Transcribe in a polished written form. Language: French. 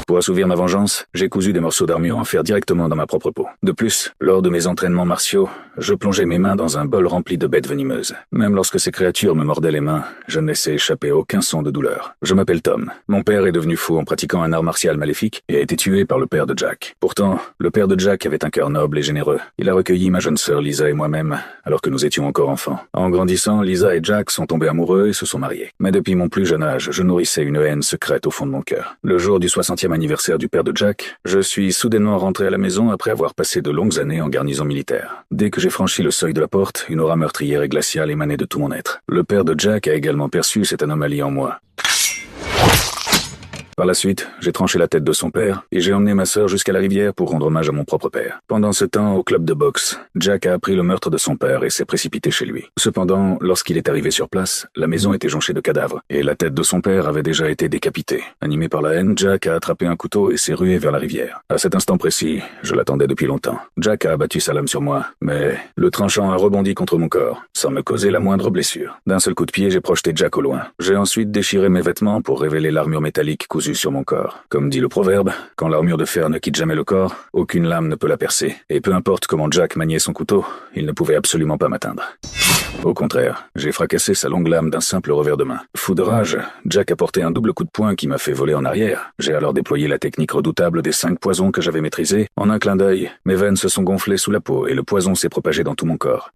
Pour assouvir ma vengeance, j'ai cousu des morceaux d'armure en fer directement dans ma propre peau. De plus, lors de mes entraînements martiaux, je plongeais mes mains dans un bol rempli de bêtes venimeuses. Même lorsque ces créatures me mordaient les mains, je ne laissais échapper aucun son de douleur. Je m'appelle Tom. Mon père est devenu fou en pratiquant un art martial maléfique et a été tué par le père de Jack. Pourtant, le père de Jack avait un cœur noble et généreux. Il a recueilli ma jeune sœur Lisa et moi-même, alors que nous étions encore enfants. En grandissant, Lisa et Jack sont tombés amoureux et se sont mariés. Mais depuis mon plus jeune âge, je nourrissais une haine secrète au fond de mon cœur. Le jour du 60e anniversaire du père de Jack, je suis soudainement rentré à la maison après avoir passé de longues années en garnison militaire. Dès que j'ai franchi le seuil de la porte, une aura meurtrière et glaciale émanait de tout mon être. Le père de Jack a également perçu cette anomalie en moi. Par la suite, j'ai tranché la tête de son père et j'ai emmené ma sœur jusqu'à la rivière pour rendre hommage à mon propre père. Pendant ce temps, au club de boxe, Jack a appris le meurtre de son père et s'est précipité chez lui. Cependant, lorsqu'il est arrivé sur place, la maison était jonchée de cadavres et la tête de son père avait déjà été décapitée. Animé par la haine, Jack a attrapé un couteau et s'est rué vers la rivière. À cet instant précis, je l'attendais depuis longtemps. Jack a abattu sa lame sur moi, mais le tranchant a rebondi contre mon corps, sans me causer la moindre blessure. D'un seul coup de pied, j'ai projeté Jack au loin. J'ai ensuite déchiré mes vêtements pour révéler l'armure métallique cousue sur mon corps. Comme dit le proverbe, quand l'armure de fer ne quitte jamais le corps, aucune lame ne peut la percer. Et peu importe comment Jack maniait son couteau, il ne pouvait absolument pas m'atteindre. Au contraire, j'ai fracassé sa longue lame d'un simple revers de main. Fou de rage, Jack a porté un double coup de poing qui m'a fait voler en arrière. J'ai alors déployé la technique redoutable des 5 poisons que j'avais maîtrisés. En un clin d'œil, mes veines se sont gonflées sous la peau et le poison s'est propagé dans tout mon corps.